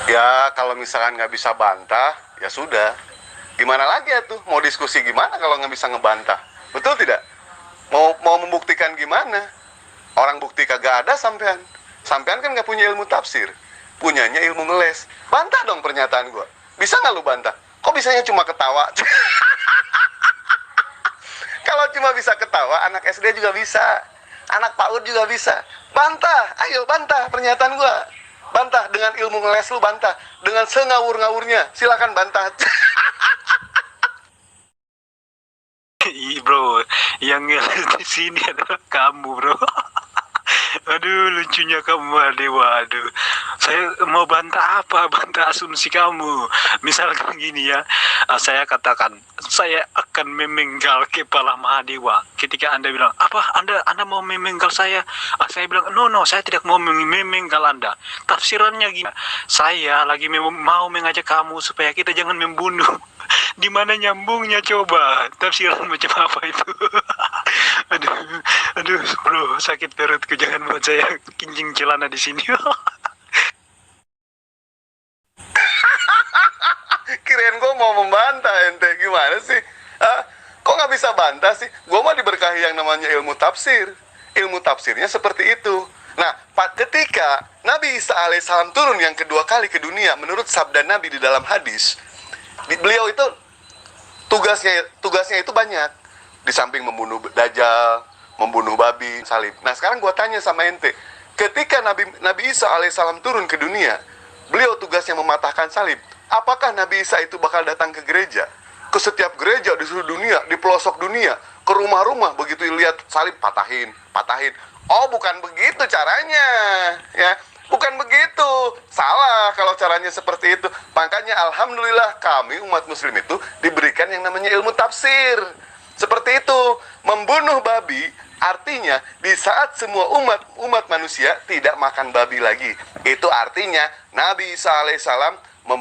Ya kalau misalkan nggak bisa bantah, ya sudah. Gimana lagi ya tuh? Mau diskusi gimana kalau nggak bisa ngebantah? Betul tidak? Mau membuktikan gimana? Orang bukti kagak ada sampean. Sampean kan nggak punya ilmu tafsir, punyanya ilmu ngeles. Bantah dong pernyataan gua. Bisa nggak lu bantah? Kok bisanya cuma ketawa? Kalau cuma bisa ketawa, anak SD juga bisa. Anak PAUD juga bisa. Bantah, ayo bantah pernyataan gua. Bantah dengan ilmu ngeles lu, bantah. Dengan sengawur-ngawurnya, silakan bantah. Iya bro, yang di sini adalah kamu bro. Aduh, lucunya kamu, waduh. Saya mau bantah apa? Bantah asumsi kamu. Misalkan gini ya, saya katakan, saya akan memenggal kepala Mahadewa. Ketika Anda bilang, apa? Anda mau memenggal saya? Saya bilang, no, saya tidak mau memenggal Anda. Tafsirannya gini, saya lagi mau mengajak kamu supaya kita jangan membunuh. Di mana nyambungnya coba? Tafsiran macam apa itu? aduh, bro, sakit perutku, jangan buat saya kincing celana di sini. Kirain gue mau membantah ente, gimana sih? Hah? Kok nggak bisa bantah sih? Gue mah diberkahi yang namanya ilmu tafsir. Ilmu tafsirnya seperti itu. Nah, ketika Nabi Isa alaihissalam turun yang kedua kali ke dunia, menurut sabda Nabi di dalam hadis, beliau itu tugasnya itu banyak. Di samping membunuh dajjal, membunuh babi, salib. Nah, sekarang gue tanya sama ente, ketika Nabi Isa alaihissalam turun ke dunia, beliau tugasnya mematahkan salib. Apakah Nabi Isa itu bakal datang ke gereja? Ke setiap gereja di seluruh dunia, di pelosok dunia, ke rumah-rumah, begitu lihat salib, patahin. Oh, bukan begitu caranya, ya. Bukan begitu. Salah kalau caranya seperti itu. Makanya alhamdulillah kami umat muslim itu diberikan yang namanya ilmu tafsir. Seperti itu. Membunuh babi artinya di saat semua umat manusia tidak makan babi lagi. Itu artinya Nabi Isa alaihissalam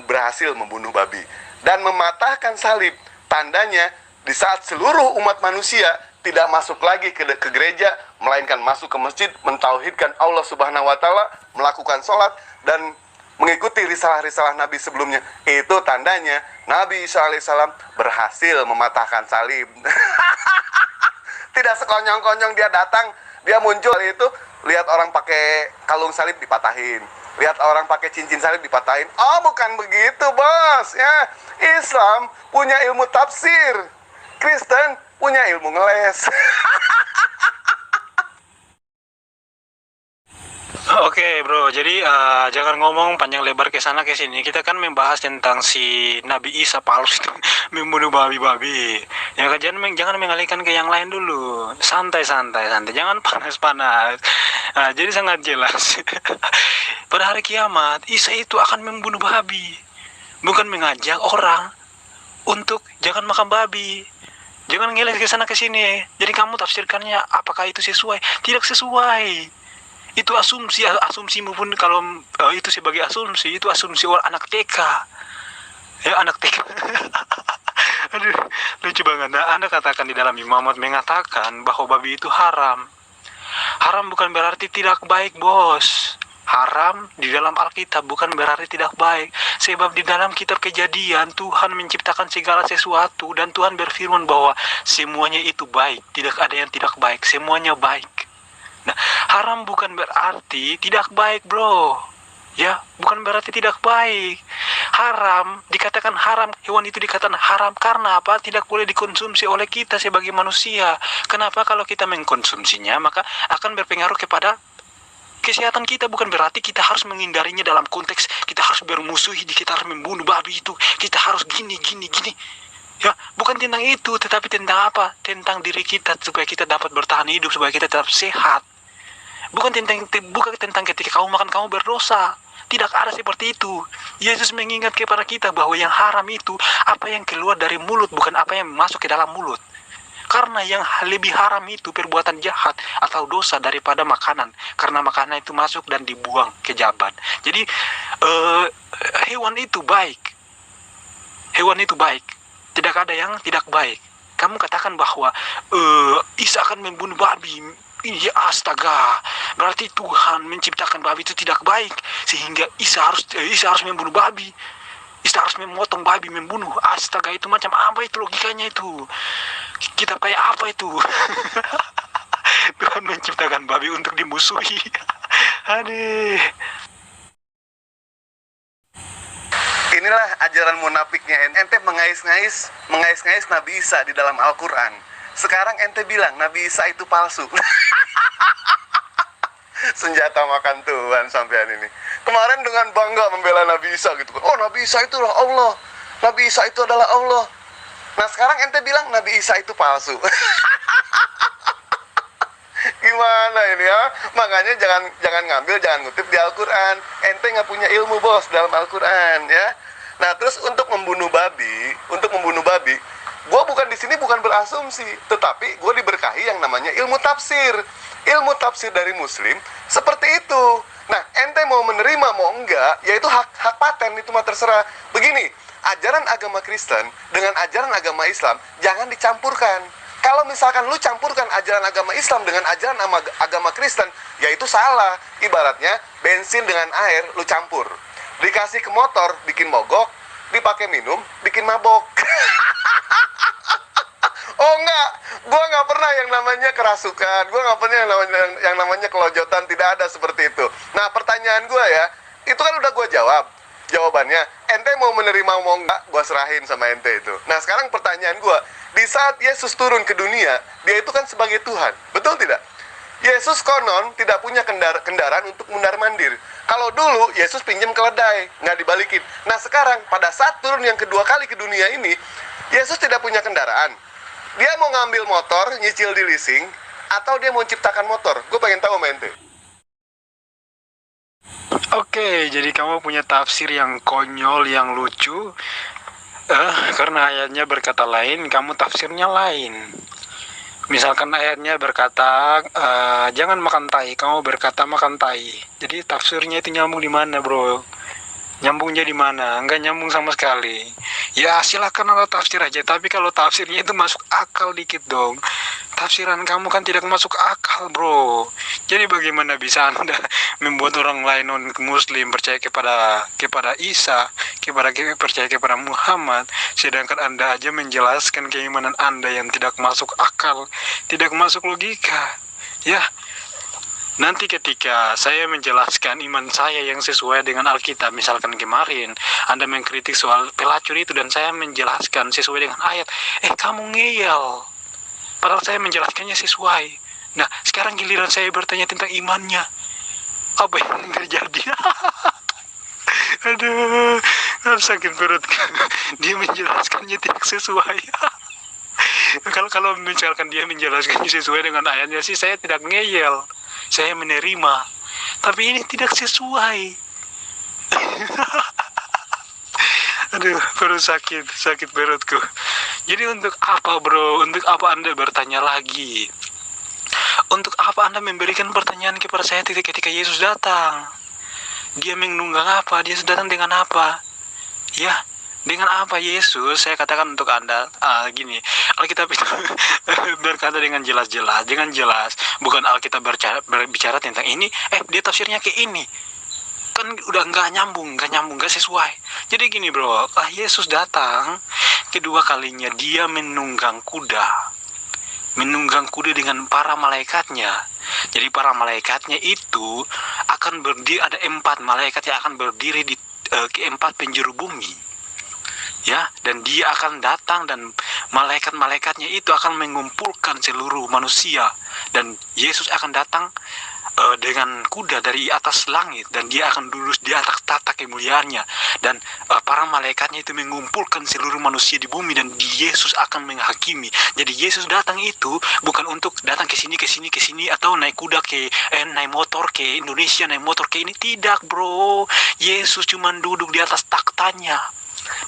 berhasil membunuh babi. Dan mematahkan salib, tandanya di saat seluruh umat manusia tidak masuk lagi ke gereja, melainkan masuk ke masjid, mentauhidkan Allah Subhanahu wa Ta'ala, melakukan sholat, dan mengikuti risalah-risalah Nabi sebelumnya. Itu tandanya Nabi Isa alaihissalam berhasil mematahkan salib. Tidak sekonyong-konyong dia datang, dia muncul itu, lihat orang pakai kalung salib dipatahin, lihat orang pakai cincin salib dipatahin. Oh, bukan begitu, bos. Ya, Islam punya ilmu tafsir, Kristen punya ilmu ngeles. Oke bro, jadi jangan ngomong panjang lebar ke sana ke sini. Kita kan membahas tentang si Nabi Isa palsu itu membunuh babi-babi. Ya kan, jangan mengalihkan ke yang lain dulu. Santai. Jangan panas-panas. Nah, jadi sangat jelas. Pada hari kiamat, Isa itu akan membunuh babi. Bukan mengajak orang untuk jangan makan babi. Jangan ngeles ke sana ke sini. Jadi kamu tafsirkannya apakah itu sesuai? Tidak sesuai. Itu asumsimu pun kalau itu sebagai asumsi, itu asumsi orang anak TK. Ya, anak TK. Aduh, lucu banget. Nah, Anda katakan di dalam Muhammad mengatakan bahwa babi itu haram. Haram bukan berarti tidak baik, bos. Haram di dalam Alkitab bukan berarti tidak baik. Sebab di dalam kitab Kejadian Tuhan menciptakan segala sesuatu dan Tuhan berfirman bahwa semuanya itu baik. Tidak ada yang tidak baik, semuanya baik. Nah, haram bukan berarti tidak baik, bro. Ya, bukan berarti tidak baik. Haram, dikatakan haram, hewan itu dikatakan haram karena apa? Tidak boleh dikonsumsi oleh kita sebagai manusia. Kenapa? Kalau kita mengkonsumsinya, maka akan berpengaruh kepada kesehatan kita. Bukan berarti kita harus menghindarinya dalam konteks kita harus bermusuhi, kita harus membunuh babi itu, kita harus gini. Ya, bukan tentang itu, tetapi tentang apa? Tentang diri kita, supaya kita dapat bertahan hidup, supaya kita tetap sehat. Bukan tentang ketika kamu makan kamu berdosa. Tidak ada seperti itu. Yesus mengingat kepada kita bahwa yang haram itu apa yang keluar dari mulut, bukan apa yang masuk ke dalam mulut. Karena yang lebih haram itu perbuatan jahat atau dosa daripada makanan. Karena makanan itu masuk dan dibuang ke jabat. Jadi hewan itu baik. Hewan itu baik. Tidak ada yang tidak baik. Kamu katakan bahwa Isa akan membunuh babi. Iya, astaga. Berarti Tuhan menciptakan babi itu tidak baik, sehingga Isa harus membunuh babi. Isa harus memotong babi, membunuh. Astaga, itu macam apa itu logikanya itu? Kita kayak apa itu? Tuhan menciptakan babi untuk dimusuhi. Aduh. Inilah ajaran munafiknya ente mengais-ngais Nabi Isa di dalam Al-Quran. Sekarang ente bilang Nabi Isa itu palsu. Senjata makan Tuhan sampean ini. Kemarin dengan bangga membela Nabi Isa gitu. Oh, Nabi Isa itu adalah Allah. Nabi Isa itu adalah Allah. Nah, sekarang ente bilang Nabi Isa itu palsu. Gimana ini ya? Makanya jangan ngambil, jangan ngutip di Al-Quran. Ente nggak punya ilmu bos dalam Al-Quran ya. Nah, terus untuk membunuh babi, gue bukan di sini bukan berasumsi, tetapi gue diberkahi yang namanya ilmu tafsir. Ilmu tafsir dari Muslim seperti itu. Nah, ente mau menerima mau enggak, yaitu hak paten, itu mah terserah. Begini, ajaran agama Kristen dengan ajaran agama Islam jangan dicampurkan. Kalau misalkan lu campurkan ajaran agama Islam dengan ajaran agama Kristen, ya itu salah. Ibaratnya bensin dengan air lu campur. Dikasih ke motor bikin mogok, dipakai minum bikin mabok. Oh enggak, gue nggak pernah yang namanya kerasukan, gue nggak pernah yang namanya kelojotan, tidak ada seperti itu. Nah, pertanyaan gue ya, itu kan udah gue jawab. Jawabannya, ente mau menerima mau enggak, gue serahin sama ente itu. Nah, sekarang pertanyaan gue, di saat Yesus turun ke dunia, dia itu kan sebagai Tuhan, betul tidak? Yesus konon tidak punya kendaraan untuk mundar-mandir. Kalau dulu Yesus pinjam keledai, nggak dibalikin. Nah, sekarang pada saat turun yang kedua kali ke dunia ini, Yesus tidak punya kendaraan. Dia mau ngambil motor, nyicil di leasing, atau dia mau ciptakan motor? Gue pengen tahu sama ente. Oke, jadi kamu punya tafsir yang konyol, yang lucu. Karena ayatnya berkata lain, kamu tafsirnya lain. Misalkan ayatnya berkata, jangan makan tai, kamu berkata makan tai. Jadi tafsirnya itu nyambung di mana, bro? Nyambungnya di mana? Enggak nyambung sama sekali. Ya silakan Anda tafsir aja, tapi kalau tafsirnya itu masuk akal dikit dong. Tafsiran kamu kan tidak masuk akal, bro. Jadi bagaimana bisa Anda membuat orang lain non muslim percaya kepada Isa, percaya kepada Muhammad, sedangkan Anda aja menjelaskan keimanan Anda yang tidak masuk akal, tidak masuk logika. Ya, nanti ketika saya menjelaskan iman saya yang sesuai dengan Alkitab, misalkan kemarin Anda mengkritik soal pelacur itu dan saya menjelaskan sesuai dengan ayat, kamu ngeyel. Padahal saya menjelaskannya sesuai. Nah, sekarang giliran saya bertanya tentang imannya. Apa yang terjadi? Aduh, sakit perut. Dia menjelaskannya tidak sesuai. Kalau misalkan dia menjelaskannya sesuai dengan ayatnya sih, saya tidak ngeyel. Saya menerima, tapi ini tidak sesuai. Aduh, perut sakit perutku. Jadi untuk apa, bro? Untuk apa Anda bertanya lagi? Untuk apa Anda memberikan pertanyaan kepada saya ketika Yesus datang? Dia menunggang apa? Dia datang dengan apa? Ya, dengan apa Yesus? Saya katakan untuk Anda, gini, Alkitab itu berkata dengan jelas, bukan Alkitab berbicara tentang ini, dia tafsirnya kayak ini, kan udah nggak nyambung, nggak sesuai. Jadi gini, bro, Yesus datang kedua kalinya, dia menunggang kuda dengan para malaikatnya. Jadi para malaikatnya itu akan berdiri, ada 4 malaikat yang akan berdiri di keempat penjuru bumi. Ya, dan dia akan datang dan malaikat-malaikatnya itu akan mengumpulkan seluruh manusia, dan Yesus akan datang dengan kuda dari atas langit, dan dia akan duduk di atas tahta kemuliaannya, dan para malaikatnya itu mengumpulkan seluruh manusia di bumi, dan Yesus akan menghakimi. Jadi Yesus datang itu bukan untuk datang ke sini atau naik kuda naik motor ke Indonesia, naik motor ke ini, tidak, bro. Yesus cuma duduk di atas taktanya,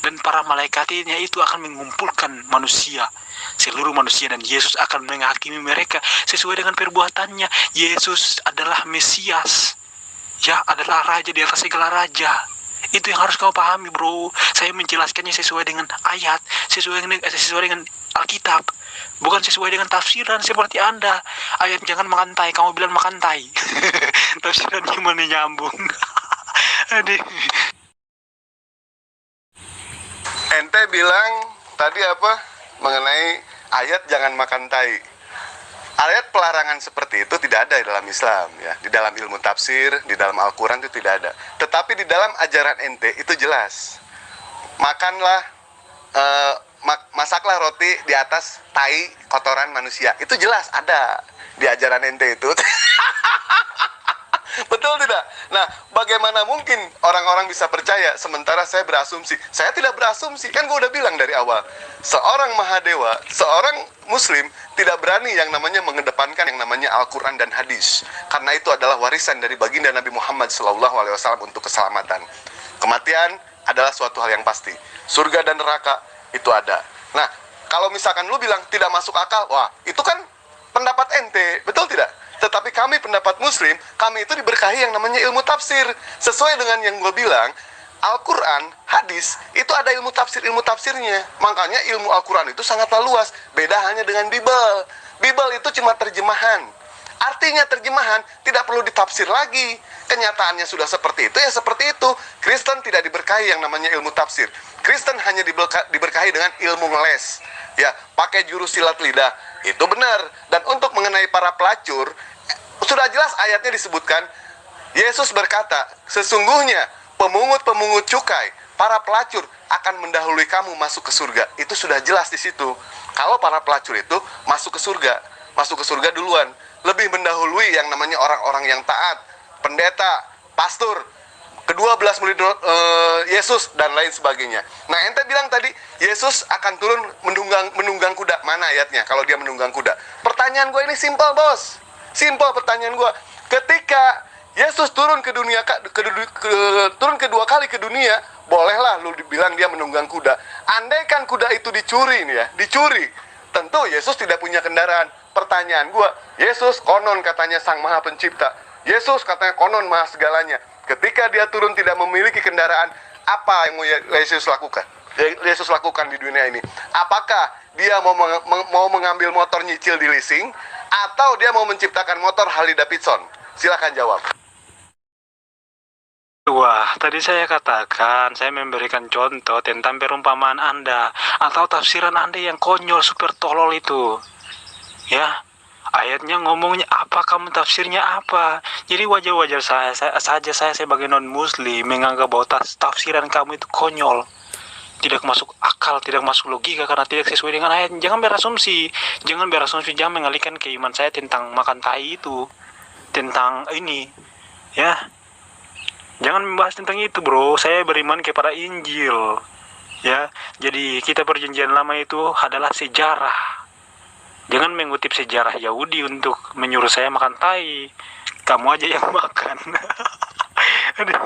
dan para malaikatnya itu akan mengumpulkan manusia, seluruh manusia, dan Yesus akan menghakimi mereka sesuai dengan perbuatannya. Yesus adalah Mesias, ya, adalah raja di atas segala raja. Itu yang harus kau pahami, bro. Saya menjelaskannya sesuai dengan ayat, sesuai dengan Alkitab, bukan sesuai dengan tafsiran seperti Anda. Ayat jangan makan tai, kamu bilang makan tai. Tafsiran gimana nyambung? Aduh. Ente bilang tadi apa mengenai ayat jangan makan tai. Ayat pelarangan seperti itu tidak ada di dalam Islam ya. Di dalam ilmu tafsir, di dalam Al-Quran itu tidak ada. Tetapi di dalam ajaran ente itu jelas. Makanlah, masaklah roti di atas tai kotoran manusia. Itu jelas ada di ajaran ente itu. Betul tidak? Nah, bagaimana mungkin orang-orang bisa percaya sementara saya berasumsi? Saya tidak berasumsi, kan gue udah bilang dari awal. Seorang Mahadewa, seorang Muslim tidak berani yang namanya mengedepankan yang namanya Al-Quran dan hadis. Karena itu adalah warisan dari baginda Nabi Muhammad SAW untuk keselamatan. Kematian adalah suatu hal yang pasti. Surga dan neraka itu ada. Nah, kalau misalkan lu bilang tidak masuk akal, wah, itu kan pendapat ente, betul tidak? Tetapi kami pendapat Muslim, kami itu diberkahi yang namanya ilmu tafsir. Sesuai dengan yang gue bilang, Al-Quran, hadis, itu ada ilmu tafsirnya. Makanya ilmu Al-Quran itu sangatlah luas. Beda hanya dengan Bible. Bible itu cuma terjemahan. Artinya terjemahan tidak perlu ditafsir lagi. Kenyataannya sudah seperti itu, ya seperti itu. Kristen tidak diberkahi yang namanya ilmu tafsir. Kristen hanya diberkahi dengan ilmu ngeles. Ya, pakai jurus silat lidah. Itu benar. Dan untuk mengenai para pelacur, sudah jelas ayatnya disebutkan, Yesus berkata, sesungguhnya pemungut-pemungut cukai, para pelacur akan mendahului kamu masuk ke surga. Itu sudah jelas di situ. Kalau para pelacur itu masuk ke surga duluan, lebih mendahului yang namanya orang-orang yang taat, pendeta, pastor, ke-12 murid Yesus dan lain sebagainya. Nah, ente bilang tadi Yesus akan turun menunggang kuda. Mana ayatnya kalau dia menunggang kuda? Pertanyaan gue ini simpel, bos. Simpel pertanyaan gue. Ketika Yesus turun ke dunia, turun kedua kali ke dunia, bolehlah lu dibilang dia menunggang kuda. Andaikan kuda itu dicuri nih ya, dicuri, tentu Yesus tidak punya kendaraan. Pertanyaan gue, Yesus konon katanya Sang Maha Pencipta. Yesus katanya konon Maha segalanya. Ketika dia turun tidak memiliki kendaraan, apa yang mau Yesus lakukan? Yesus lakukan di dunia ini. Apakah dia mau mengambil motor nyicil di leasing, atau dia mau menciptakan motor Harley Davidson? Silakan jawab. Wah, tadi saya katakan, saya memberikan contoh tentang perumpamaan Anda atau tafsiran Anda yang konyol, super tolol itu. Ya, ayatnya ngomongnya apa, kamu tafsirnya apa. Jadi wajar-wajar saya sebagai non-muslim menganggap bahwa tafsiran kamu itu konyol, tidak masuk akal, tidak masuk logika karena tidak sesuai dengan ayat. Jangan berasumsi, jangan mengalihkan keiman saya tentang makan tai itu, tentang ini, ya. Jangan membahas tentang itu, bro. Saya beriman kepada Injil, ya. Jadi kita perjanjian lama itu adalah sejarah. Jangan mengutip sejarah Yahudi untuk menyuruh saya makan tai. Kamu aja yang makan. Aduh,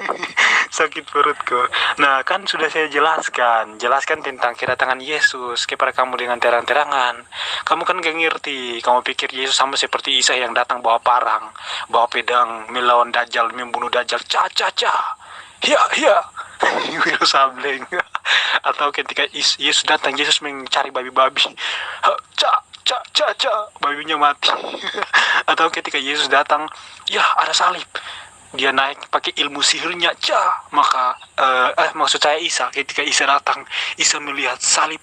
sakit perutku. Nah, kan sudah saya jelaskan tentang kedatangan Yesus kepada kamu dengan terang-terangan. Kamu kan gak ngerti. Kamu pikir Yesus sama seperti Isa yang datang bawa parang, bawa pedang, melawan Dajjal, membunuh Dajjal. Hiya. Wiro sableng. Atau ketika Yesus datang, Yesus mencari babi-babi. Babinya mati. Atau ketika Yesus datang, ya ada salib, dia naik pakai ilmu sihirnya, maka maksud saya Isa, ketika Isa datang, Isa melihat salib,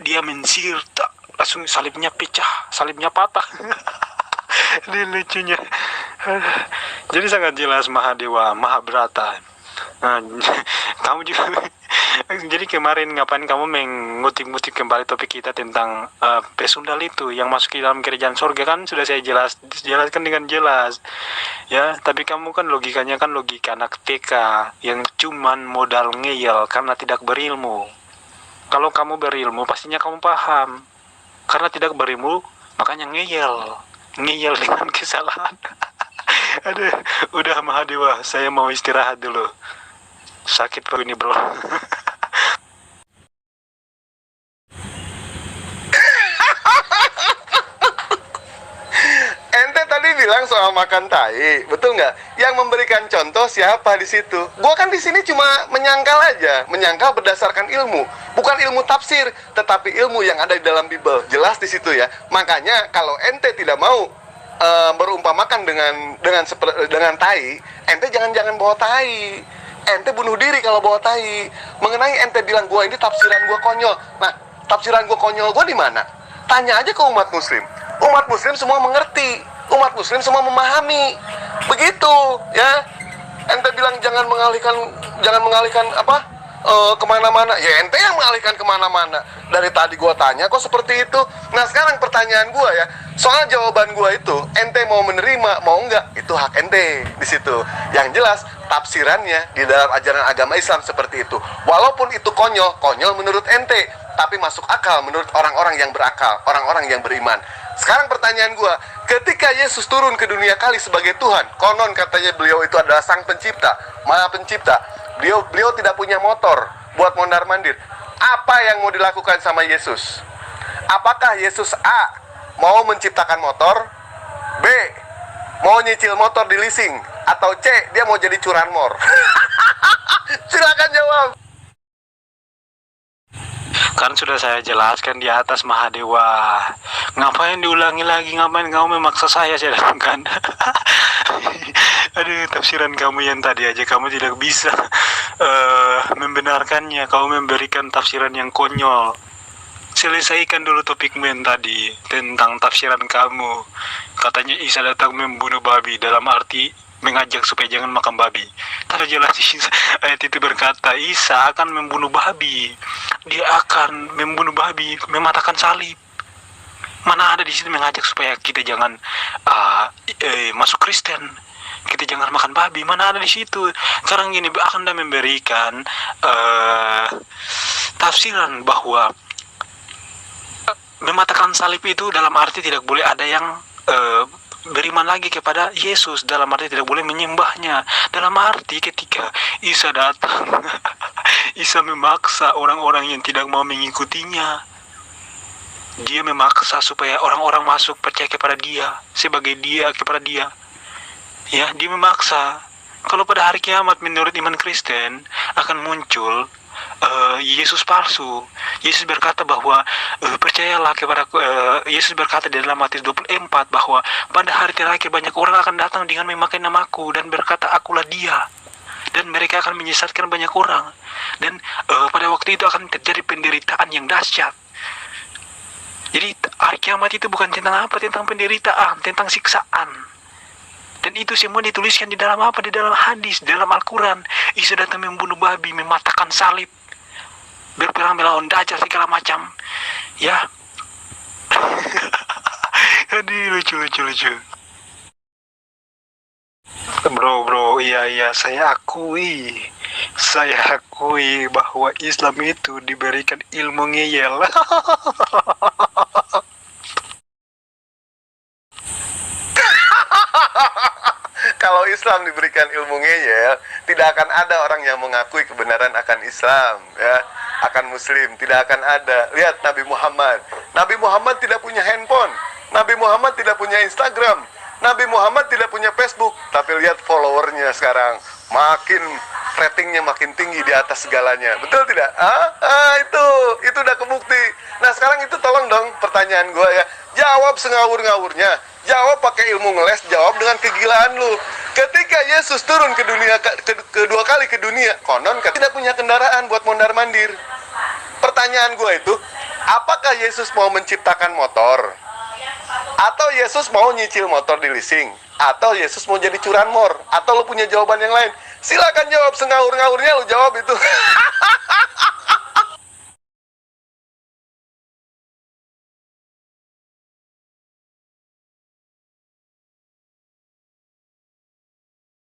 dia mensihir, langsung salibnya pecah, salibnya patah. Ini lucunya. Jadi sangat jelas Mahadewa, Mahabharata. Nah, kamu juga. Jadi kemarin ngapain kamu mengutip-ngutip kembali topik kita tentang pesundal itu yang masuk ke dalam kerajaan surga? Kan sudah saya jelaskan dengan jelas, ya. Tapi kamu kan logikanya kan logika anak TK yang cuman modal ngeyel karena tidak berilmu. Kalau kamu berilmu pastinya kamu paham. Karena tidak berilmu makanya ngeyel dengan kesalahan. Aduh, udah Mahadewa, saya mau istirahat dulu. Sakit perut ini, bro. Ente tadi bilang soal sama makan tai, betul nggak? Yang memberikan contoh siapa di situ? Gua kan di sini cuma menyangkal aja, menyangkal berdasarkan ilmu, bukan ilmu tafsir, tetapi ilmu yang ada di dalam Bible. Jelas di situ ya. Makanya kalau ente tidak mau berumpamakan dengan tai, ente jangan bawa tai. Ente bunuh diri kalau bawa tai. Mengenai ente bilang gua ini tafsiran gua konyol. Nah, tafsiran gua konyol gua di mana? Tanya aja ke umat muslim. Umat muslim semua mengerti. Umat muslim semua memahami. Begitu, ya. Ente bilang jangan mengalihkan apa? Kemana-mana. Ya ente yang mengalihkan kemana-mana. Dari tadi gua tanya kok seperti itu. Nah, sekarang pertanyaan gua ya, soal jawaban gua itu, ente mau menerima mau enggak, itu hak ente di situ. Yang jelas tafsirannya di dalam ajaran agama Islam seperti itu. Walaupun itu konyol menurut ente, tapi masuk akal menurut orang-orang yang berakal, orang-orang yang beriman. Sekarang pertanyaan gua, ketika Yesus turun ke dunia kali sebagai Tuhan, konon katanya beliau itu adalah sang pencipta, maha pencipta. Beliau tidak punya motor buat mondar-mandir. Apa yang mau dilakukan sama Yesus? Apakah Yesus A mau menciptakan motor, B mau nyicil motor di leasing, atau C dia mau jadi curanmor? Silakan jawab. Kan sudah saya jelaskan di atas, Mahadewa. Ngapain diulangi lagi? Ngapain kamu memaksa saya datangkan? Aduh, tafsiran kamu yang tadi aja kamu tidak bisa membenarkannya. Kamu memberikan tafsiran yang konyol. Selesaikan dulu topikmu yang tadi tentang tafsiran kamu. Katanya Isa datang membunuh babi, dalam arti mengajak supaya jangan makan babi. Tapi jelas ayat itu berkata Isa akan membunuh babi. Dia akan membunuh babi, mematakan salib. Mana ada di situ mengajak supaya kita jangan masuk Kristen, kita jangan makan babi. Mana ada di situ. Sekarang gini, akan memberikan tafsiran bahwa mematakan salib itu dalam arti tidak boleh ada yang beriman lagi kepada Yesus, dalam arti tidak boleh menyembahnya. Dalam arti ketika Isa datang Isa memaksa orang-orang yang tidak mau mengikutinya. Dia memaksa supaya orang-orang masuk percaya kepada dia, sebagai dia kepada dia. Ya, dia memaksa. Kalau pada hari kiamat menurut iman Kristen akan muncul Yesus palsu. Yesus berkata bahwa percayalah kepada Yesus berkata di dalam Matius 24 bahwa pada hari terakhir banyak orang akan datang dengan memakai namaku dan berkata akulah dia, dan mereka akan menyesatkan banyak orang. Dan pada waktu itu akan terjadi penderitaan yang dahsyat. Jadi hari kiamat itu bukan tentang apa, tentang penderitaan, tentang siksaan. Dan itu semua dituliskan di dalam apa? Di dalam hadis, di dalam Al-Quran. Isa datang membunuh babi, mematahkan salib, berperang melawan Dajjal segala macam. Ya. Aduh, lucu. Bro, iya, saya akui bahwa Islam itu diberikan ilmu ngeyel. Kalau Islam diberikan ilmu ngeyel, tidak akan ada orang yang mengakui kebenaran akan Islam, ya, akan Muslim, tidak akan ada. Lihat Nabi Muhammad tidak punya handphone, Nabi Muhammad tidak punya Instagram, Nabi Muhammad tidak punya Facebook, tapi lihat followernya sekarang, ratingnya makin tinggi di atas segalanya, betul tidak? Itu udah kebukti. Nah sekarang itu tolong dong pertanyaan gue ya, jawab sengawur-ngawurnya, jawab pakai ilmu ngeles, jawab dengan kegilaan lu. Ketika Yesus turun ke dunia kedua kali ke dunia, konon tidak punya kendaraan buat mondar-mandir. Pertanyaan gue itu, apakah Yesus mau menciptakan motor? Atau Yesus mau nyicil motor di leasing? Atau Yesus mau jadi curanmor? Atau lu punya jawaban yang lain? Silakan jawab sengawur-ngawurnya, lu jawab itu.